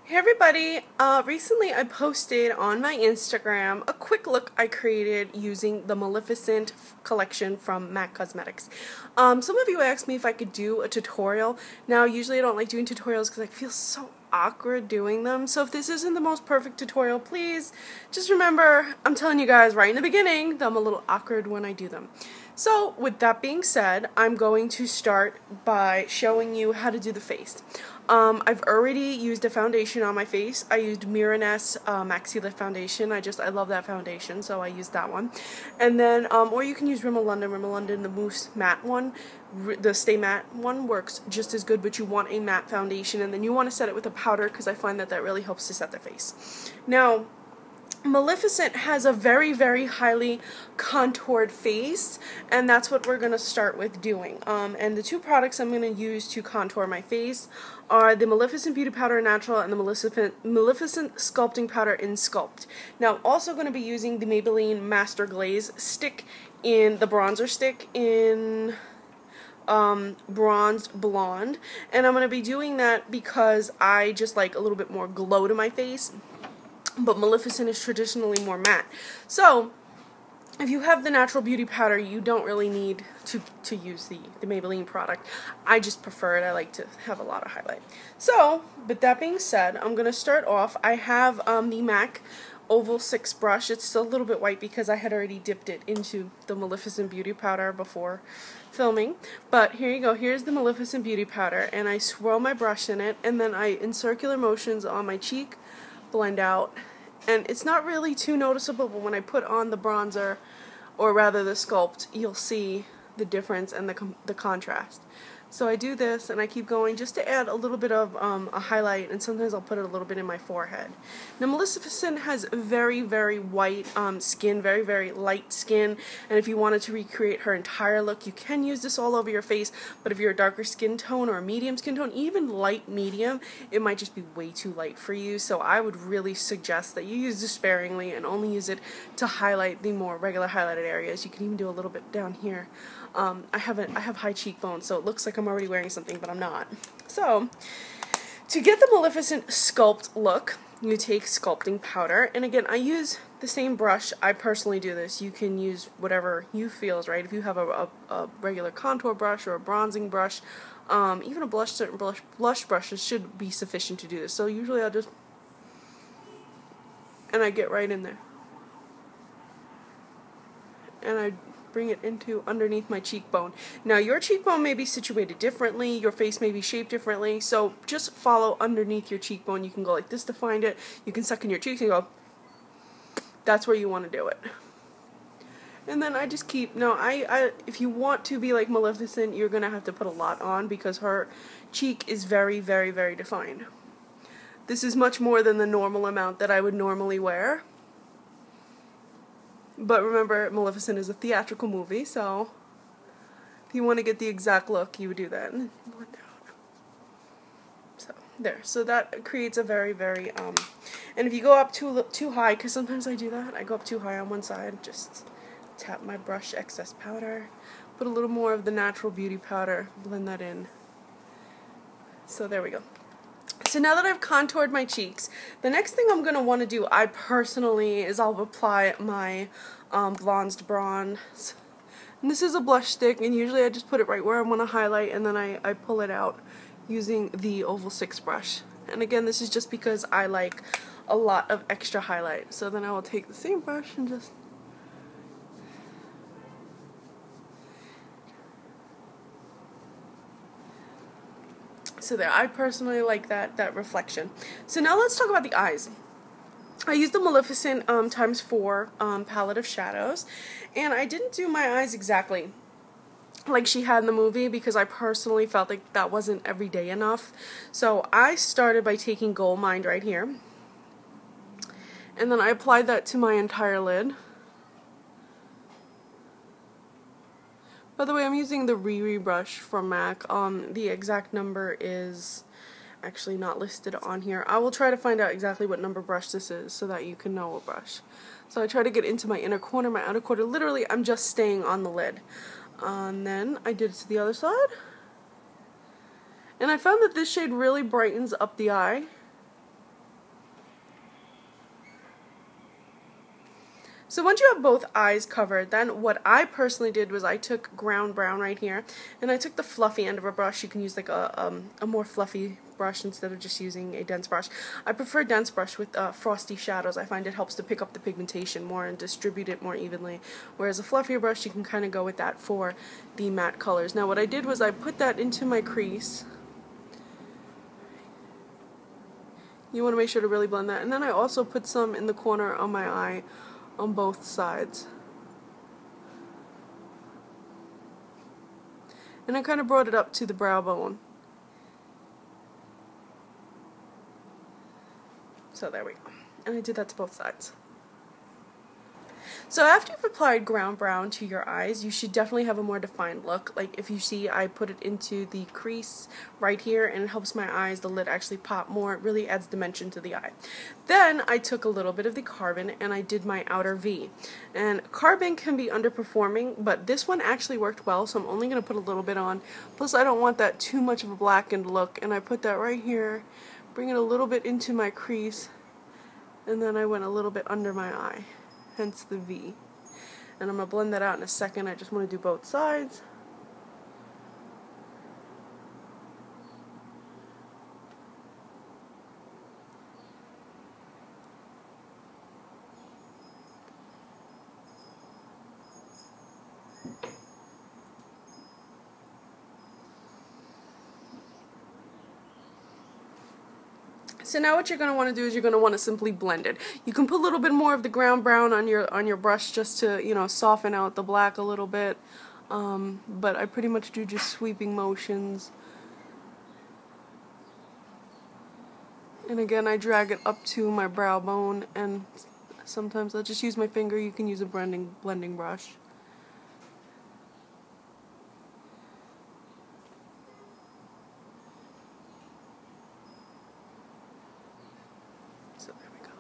Hey everybody, recently I posted on my Instagram a quick look I created using the Maleficent collection from MAC Cosmetics. Some of you asked me if I could do a tutorial. Now usually I don't like doing tutorials because I feel so awkward doing them, so if this isn't the most perfect tutorial, please just remember I'm telling you guys right in the beginning that I'm a little awkward when I do them. So with that being said, I'm going to start by showing you how to do the face. I've already used a foundation on my face. I used Miraness Maxi Lift Foundation. I love that foundation, so I used that one. And then, or you can use Rimmel London, the Mousse Matte one. The Stay Matte one works just as good, but you want a matte foundation, and then you want to set it with a powder because I find that really helps to set the face. Now, Maleficent has a very, very highly contoured face, and that's what we're going to start with doing. And the two products I'm going to use to contour my face are the Maleficent Beauty Powder Natural and the Maleficent Sculpting Powder in Sculpt. Now, I'm also going to be using the Maybelline Master Glaze stick in the bronzer stick in bronzed blonde, and I'm going to be doing that because I just like a little bit more glow to my face. But Maleficent is traditionally more matte. So, if you have the natural beauty powder, you don't really need to use the Maybelline product. I just prefer it. I like to have a lot of highlight. So, with that being said, I'm going to start off. I have the MAC Oval 6 brush. It's still a little bit white because I had already dipped it into the Maleficent Beauty Powder before filming. But here you go. Here's the Maleficent Beauty Powder. And I swirl my brush in it. And then in circular motions on my cheek, blend out, and it's not really too noticeable, but when I put on the bronzer, or rather the sculpt, you'll see the difference and the contrast. So I do this and I keep going just to add a little bit of a highlight, and sometimes I'll put it a little bit in my forehead. Now Maleficent has very, very white skin, very, very light skin, and if you wanted to recreate her entire look, you can use this all over your face, but if you're a darker skin tone or a medium skin tone, even light medium, it might just be way too light for you, so I would really suggest that you use this sparingly and only use it to highlight the more regular highlighted areas. You can even do a little bit down here. I have high cheekbones, so it looks like I'm already wearing something, but I'm not. So, to get the Maleficent sculpt look, you take sculpting powder, and again, I use the same brush. I personally do this. You can use whatever you feel is right. If you have a regular contour brush or a bronzing brush, even a certain blush brushes should be sufficient to do this. So usually I'll just, and I get right in there, and I bring it into underneath my cheekbone. Now your cheekbone may be situated differently, your face may be shaped differently, so just follow underneath your cheekbone. You can go like this to find it, you can suck in your cheeks and go, that's where you want to do it. And then I just keep, now if you want to be like Maleficent, you're going to have to put a lot on because her cheek is very, very, very defined. This is much more than the normal amount that I would normally wear. But remember, Maleficent is a theatrical movie, so if you want to get the exact look, you would do that. And blend out. So, there. So that creates a very, very, and if you go up too high, because sometimes I do that, I go up too high on one side, just tap my brush excess powder, put a little more of the natural beauty powder, blend that in. So there we go. So now that I've contoured my cheeks, the next thing I'm going to want to do, I personally, is I'll apply my bronzed bronze. And this is a blush stick, and usually I just put it right where I want to highlight, and then I pull it out using the Oval 6 brush. And again, this is just because I like a lot of extra highlight. So then I will take the same brush and just... So there, I personally like that reflection. So now let's talk about the eyes. I used the Maleficent ×4 palette of shadows, and I didn't do my eyes exactly like she had in the movie because I personally felt like that wasn't everyday enough. So I started by taking Gold Mine right here, and then I applied that to my entire lid. By the way, I'm using the Riri brush from MAC. The exact number is actually not listed on here. I will try to find out exactly what number brush this is so that you can know what brush. So I try to get into my inner corner, my outer corner. Literally, I'm just staying on the lid. And then I did it to the other side. And I found that this shade really brightens up the eye. So once you have both eyes covered, then what I personally did was I took ground brown right here, and I took the fluffy end of a brush. You can use like a more fluffy brush instead of just using a dense brush. I prefer dense brush with frosty shadows. I find it helps to pick up the pigmentation more and distribute it more evenly, whereas a fluffier brush, you can kind of go with that for the matte colors. Now what I did was I put that into my crease. You want to make sure to really blend that, and then I also put some in the corner of my eye on both sides. And I kind of brought it up to the brow bone. So there we go. And I did that to both sides. So after you've applied ground brown to your eyes, you should definitely have a more defined look. Like if you see, I put it into the crease right here, and it helps my eyes, the lid actually pop more. It really adds dimension to the eye. Then I took a little bit of the carbon and I did my outer V. And carbon can be underperforming, but this one actually worked well, so I'm only going to put a little bit on. Plus I don't want that too much of a blackened look, and I put that right here, bring it a little bit into my crease, and then I went a little bit under my eye. Hence the V. And I'm going to blend that out in a second. I just want to do both sides. So now what you're going to want to do is you're going to want to simply blend it. You can put a little bit more of the ground brown on your brush just to, you know, soften out the black a little bit. But I pretty much do just sweeping motions. And again, I drag it up to my brow bone, and sometimes I'll just use my finger. You can use a blending brush. So there we go.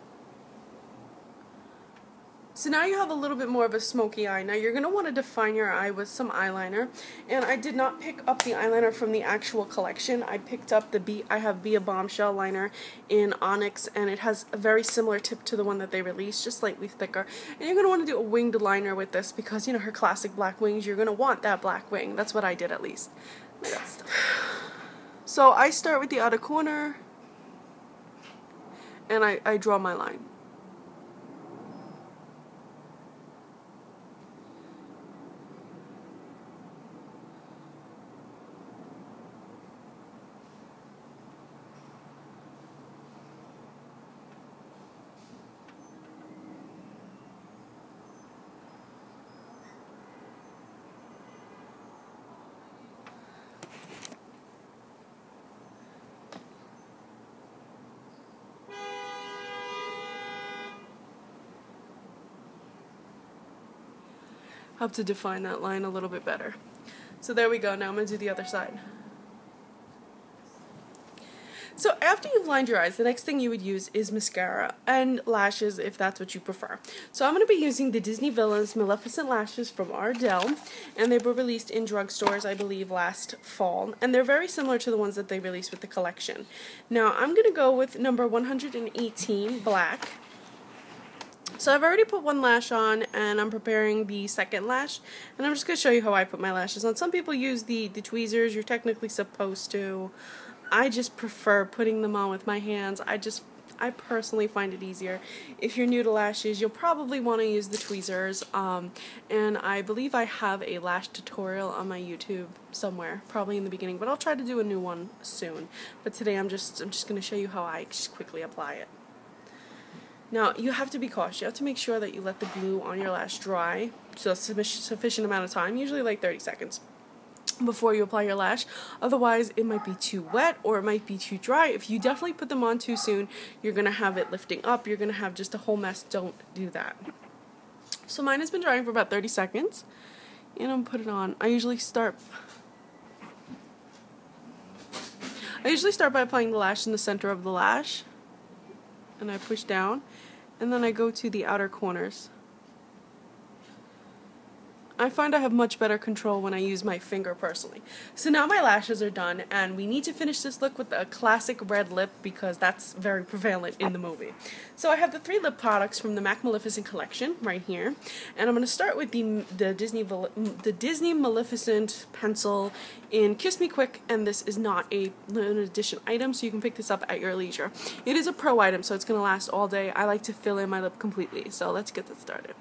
So now you have a little bit more of a smoky eye. Now you're going to want to define your eye with some eyeliner. And I did not pick up the eyeliner from the actual collection. I picked up the I have Be a Bombshell liner in Onyx, and it has a very similar tip to the one that they released, just slightly thicker. And you're going to want to do a winged liner with this because, you know, her classic black wings, you're going to want that black wing. That's what I did, at least. So I start with the outer corner, and I draw my line. Help to define that line a little bit better. So there we go. Now I'm going to do the other side. So after you've lined your eyes, the next thing you would use is mascara and lashes if that's what you prefer. So I'm going to be using the Disney Villains Maleficent lashes from Ardell, and they were released in drugstores, I believe, last fall, and they're very similar to the ones that they released with the collection. Now I'm going to go with number 118, black. So I've already put one lash on, and I'm preparing the second lash, and I'm just going to show you how I put my lashes on. Some people use the tweezers. You're technically supposed to. I just prefer putting them on with my hands. I personally find it easier. If you're new to lashes, you'll probably want to use the tweezers, and I believe I have a lash tutorial on my YouTube somewhere, probably in the beginning, but I'll try to do a new one soon. But today I'm just going to show you how I just quickly apply it. Now, you have to be cautious. You have to make sure that you let the glue on your lash dry, so a sufficient amount of time, usually like 30 seconds, before you apply your lash. Otherwise, it might be too wet or it might be too dry. If you definitely put them on too soon, you're going to have it lifting up. You're going to have just a whole mess. Don't do that. So mine has been drying for about 30 seconds, and I'm put it on. I usually start by applying the lash in the center of the lash, and I push down, and then I go to the outer corners. I find I have much better control when I use my finger personally. So now my lashes are done, and we need to finish this look with a classic red lip because that's very prevalent in the movie. So I have the 3 lip products from the MAC Maleficent collection right here, and I'm going to start with the Disney Maleficent pencil in Kiss Me Quick, and this is not an edition item, so you can pick this up at your leisure. It is a pro item, so it's going to last all day. I like to fill in my lip completely, so let's get this started.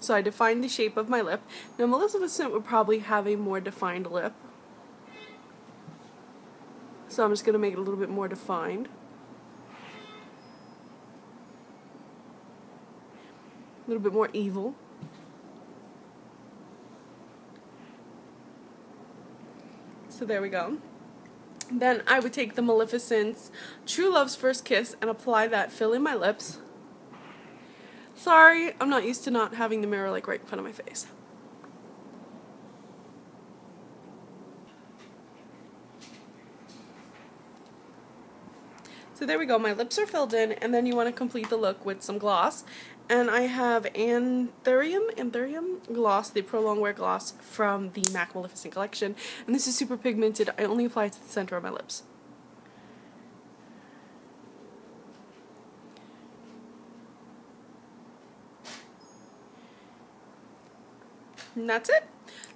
So I defined the shape of my lip. Now Maleficent would probably have a more defined lip. So I'm just going to make it a little bit more defined. A little bit more evil. So there we go. Then I would take the Maleficent's True Love's First Kiss and apply that, fill in my lips. Sorry, I'm not used to not having the mirror like right in front of my face. So there we go, my lips are filled in, and then you want to complete the look with some gloss. And I have Anthurium gloss, the Pro Longwear gloss from the MAC Maleficent collection. And this is super pigmented. I only apply it to the center of my lips. And that's it.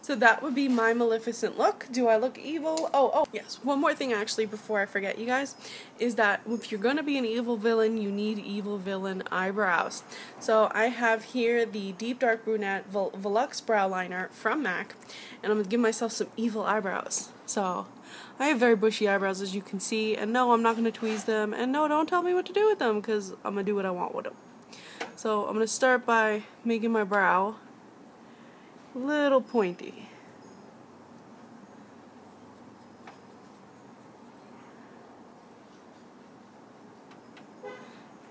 So that would be my Maleficent look. Do I look evil? Oh, yes. One more thing actually before I forget, you guys, is that if you're going to be an evil villain, you need evil villain eyebrows. So I have here the Deep Dark Brunette Volux Brow Liner from MAC, and I'm going to give myself some evil eyebrows. So I have very bushy eyebrows, as you can see, and no, I'm not going to tweeze them, and no, don't tell me what to do with them, because I'm going to do what I want with them. So I'm going to start by making my brow little pointy.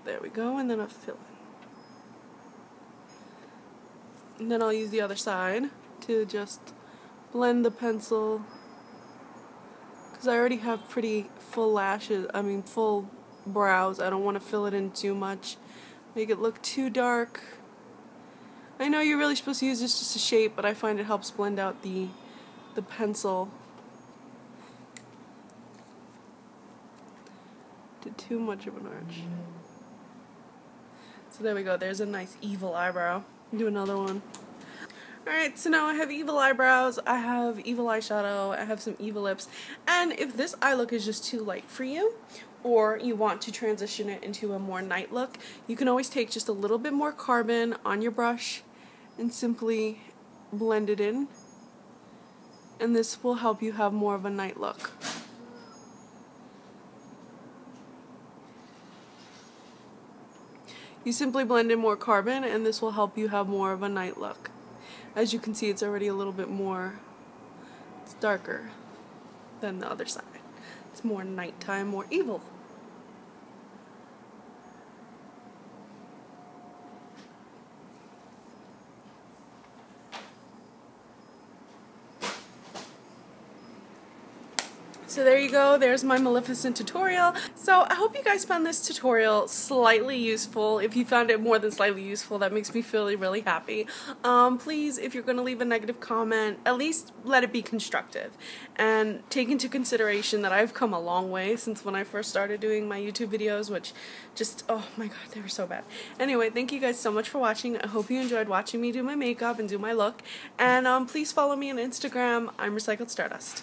There we go, and then I'll fill in. And then I'll use the other side to just blend the pencil, because I already have pretty full lashes, full brows. I don't want to fill it in too much, make it look too dark. I know you're really supposed to use this just a shape, but I find it helps blend out the pencil. Did too much of an arch. So there we go, there's a nice evil eyebrow. Do another one. Alright, so now I have evil eyebrows, I have evil eyeshadow, I have some evil lips, and if this eye look is just too light for you, or you want to transition it into a more night look, you can always take just a little bit more carbon on your brush and simply blend it in, and this will help you have more of a night look. You simply blend in more carbon, and this will help you have more of a night look. As you can see, it's already a little bit more, it's darker than the other side. It's more nighttime, more evil. So there you go, there's my Maleficent tutorial. So I hope you guys found this tutorial slightly useful. If you found it more than slightly useful, that makes me feel really happy. Please, if you're going to leave a negative comment, at least let it be constructive. And take into consideration that I've come a long way since when I first started doing my YouTube videos, which just, oh my god, they were so bad. Anyway, thank you guys so much for watching. I hope you enjoyed watching me do my makeup and do my look. And please follow me on Instagram. I'm Recycled Stardust.